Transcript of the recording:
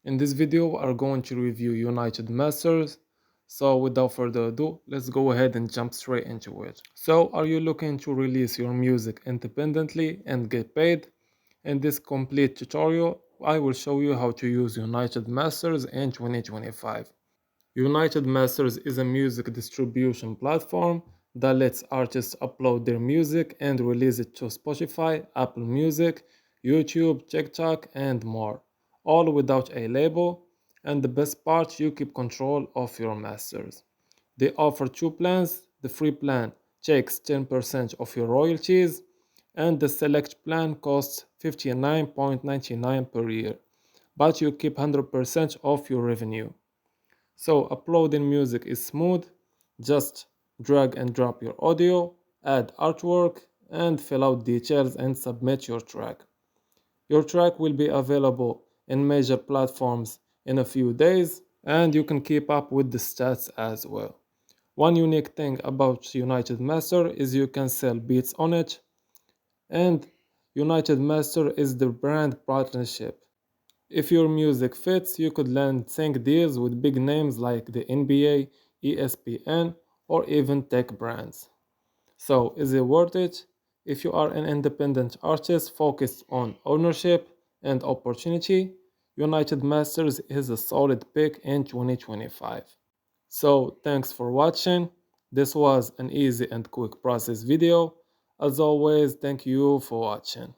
In this video, we are going to review United Masters. So without further ado, let's go ahead and jump straight into it. So are you looking to release your music independently and get paid? In this complete tutorial, I will show you how to use United Masters in 2025. United Masters is a music distribution platform that lets artists upload their music and release it to Spotify, Apple Music, YouTube, TikTok, and more, all without a label. And the best part, you keep control of your masters. They offer two plans. The free plan takes 10% of your royalties, and the select plan costs 59.99 per year, but you keep 100% of your revenue. So uploading music is smooth. Just drag and drop your audio, add artwork, and fill out details and submit your track. Your track will be available in major platforms in a few days, and you can keep up with the stats as well. One unique thing about United Master is you can sell beats on it, and United Master is the brand partnership. If your music fits, you could land sync deals with big names like the NBA, ESPN, or even tech brands. So, is it worth it? If you are an independent artist focused on ownership and opportunity, United Masters is a solid pick in 2025. So, thanks for watching. This was an easy and quick process video. As always, thank you for watching.